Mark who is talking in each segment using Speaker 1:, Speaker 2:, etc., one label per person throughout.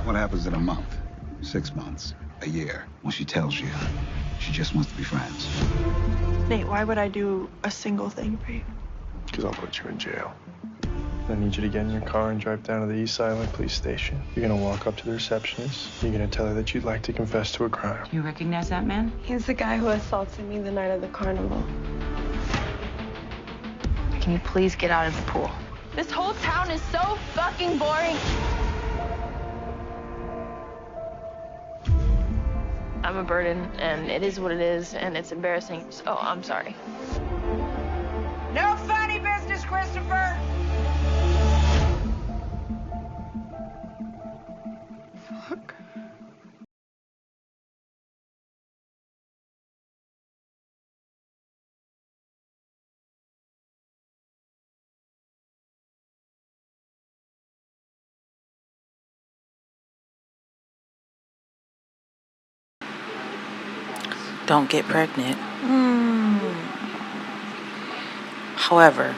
Speaker 1: What happens in a month, 6 months, a year, when she tells you she just wants to be friends?
Speaker 2: Nate, why would I do a single thing for you?
Speaker 3: Because I'll put you in jail. I need you to get in your car and drive down to the East Side Police Station. You're gonna walk up to the receptionist. You're gonna tell her that you'd like to confess to a crime.
Speaker 4: You recognize that man?
Speaker 2: He's the guy who assaulted me the night of the carnival.
Speaker 4: Can you please get out of the pool?
Speaker 2: This whole town is so fucking boring. I'm a burden, and it is what it is, and it's embarrassing. Oh, I'm sorry.
Speaker 5: No funny business, Christopher!
Speaker 2: Fuck.
Speaker 6: Don't get pregnant. However,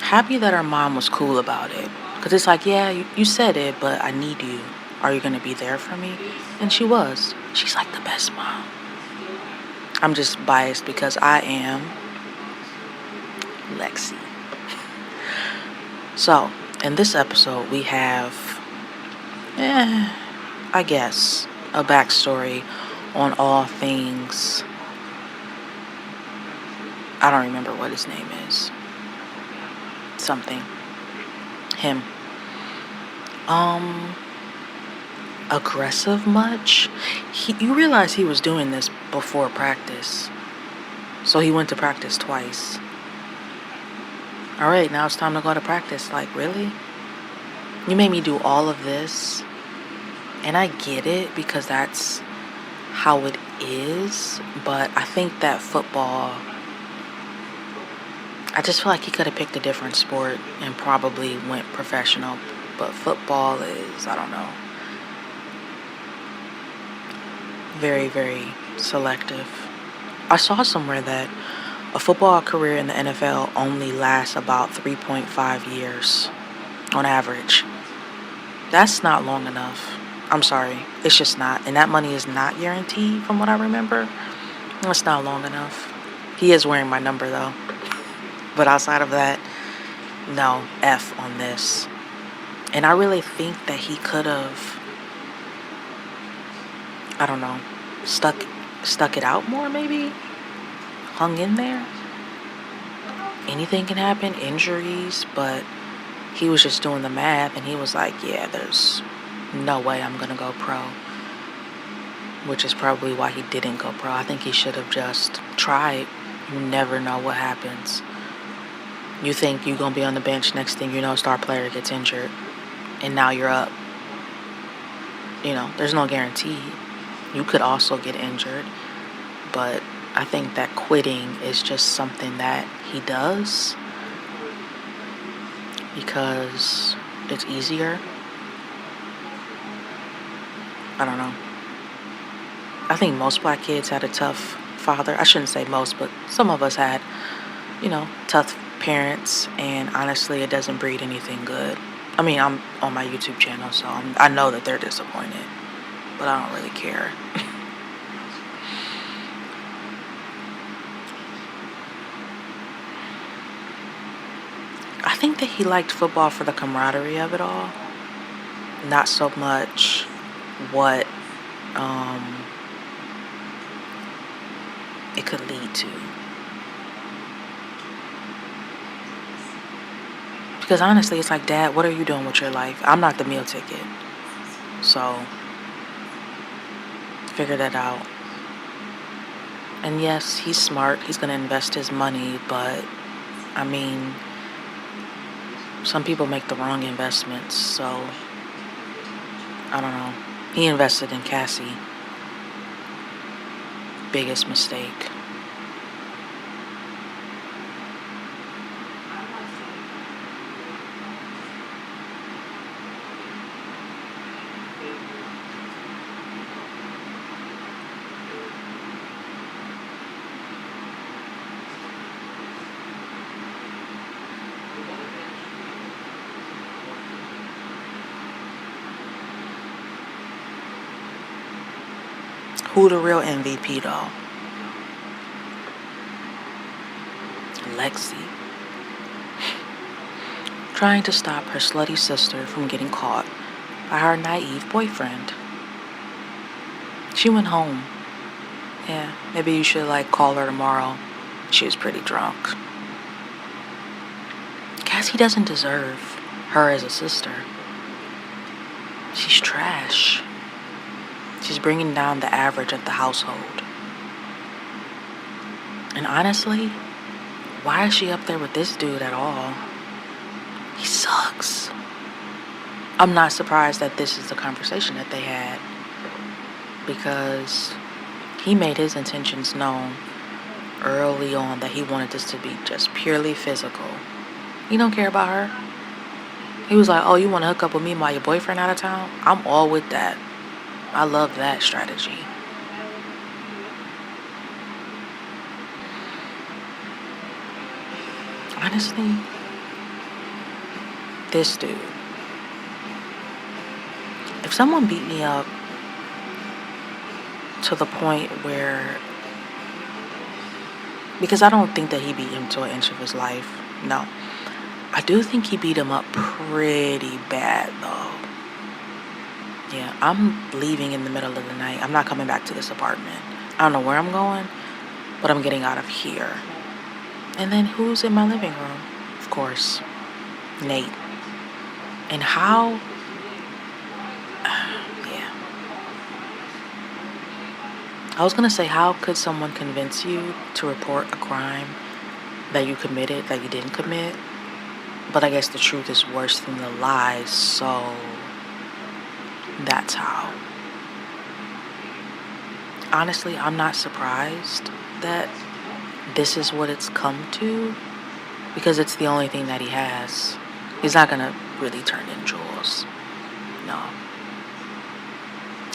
Speaker 6: happy that her mom was cool about it. Because it's like, yeah, you said it, but I need you. Are you going to be there for me? And she was. She's like the best mom. I'm just biased because I am Lexi. So, in this episode, we have, I guess, a backstory on all things. I don't remember what his name is. Something. Him. Aggressive much? You realize he was doing this before practice. So he went to practice twice. Alright, now it's time to go to practice. Like, really? You made me do all of this? And I get it because that's how it is. But I think that football, I just feel like he could have picked a different sport and probably went professional. But football is, I don't know, very, very selective. I saw somewhere that a football career in the NFL only lasts about 3.5 years on average. That's not long enough. I'm sorry. It's just not. And that money is not guaranteed from what I remember. It's not long enough. He is wearing my number though. But outside of that, no, F on this. And I really think that he could have, I don't know, stuck it out more maybe? Hung in there? Anything can happen, injuries, but he was just doing the math and he was like, yeah, there's no way I'm gonna go pro. Which is probably why he didn't go pro. I think he should have just tried. You never know what happens. You think you're gonna be on the bench, next thing you know, star player gets injured. And now you're up. You know, there's no guarantee. You could also get injured. But I think that quitting is just something that he does because it's easier. I don't know. I think most black kids had a tough father. I shouldn't say most, but some of us had, tough parents. And honestly, it doesn't breed anything good. I mean, I'm on my YouTube channel, so I know that they're disappointed. But I don't really care. I think that he liked football for the camaraderie of it all. Not so much what it could lead to. Because honestly, it's like, Dad, what are you doing with your life? I'm not the meal ticket. So, figure that out. And yes, he's smart. He's going to invest his money. But, I mean, some people make the wrong investments. So, I don't know. He invested in Cassie. Biggest mistake. Who the real MVP though? Lexi. Trying to stop her slutty sister from getting caught by her naive boyfriend. She went home. Yeah, maybe you should call her tomorrow. She was pretty drunk. Cassie doesn't deserve her as a sister. She's trash. She's bringing down the average of the household. And honestly, why is she up there with this dude at all? He sucks. I'm not surprised that this is the conversation that they had, because he made his intentions known early on that he wanted this to be just purely physical. He don't care about her. He was like, oh, you want to hook up with me while your boyfriend out of town? I'm all with that. I love that strategy. Honestly, this dude. If someone beat me up to the point where, because I don't think that he beat him to an inch of his life. No. I do think he beat him up pretty bad though. Yeah, I'm leaving in the middle of the night. I'm not coming back to this apartment. I don't know where I'm going, but I'm getting out of here. And then who's in my living room? Of course, Nate. And how? Yeah. I was gonna say, how could someone convince you to report a crime that you committed that you didn't commit? But I guess the truth is worse than the lies, so that's how. Honestly, I'm not surprised that this is what it's come to, because it's the only thing that he has. He's not gonna really turn in Jules. No.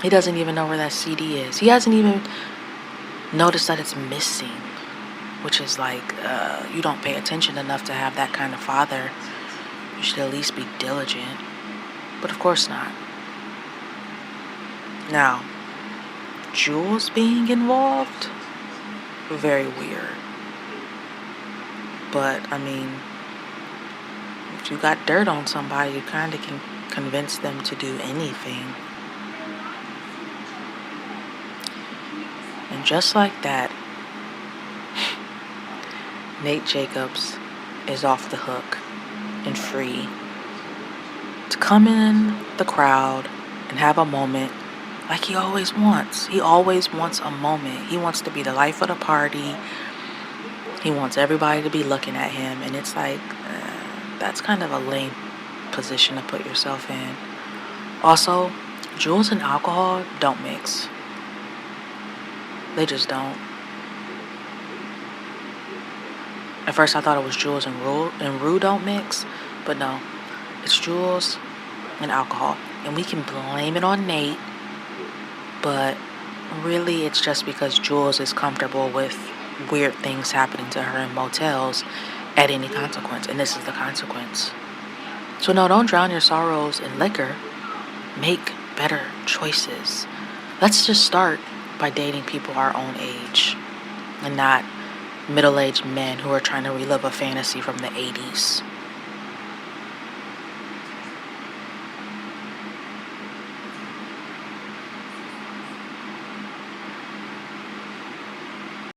Speaker 6: He doesn't even know where that CD is. He hasn't even noticed that it's missing, which is you don't pay attention enough to have that kind of father. You should at least be diligent. But of course not. Now, Jules being involved, very weird. But, I mean, if you got dirt on somebody, you kind of can convince them to do anything. And just like that, Nate Jacobs is off the hook and free to come in the crowd and have a moment like he always wants. He always wants a moment. He wants to be the life of the party. He wants everybody to be looking at him. And it's that's kind of a lame position to put yourself in. Also, Jules and alcohol don't mix. They just don't. At first I thought it was Jules and Rue don't mix, but no. It's Jules and alcohol. And we can blame it on Nate, but really it's just because Jules is comfortable with weird things happening to her in motels at any consequence, and this is the consequence. So no, don't drown your sorrows in liquor. Make better choices. Let's just start by dating people our own age and not middle-aged men who are trying to relive a fantasy from the 80s.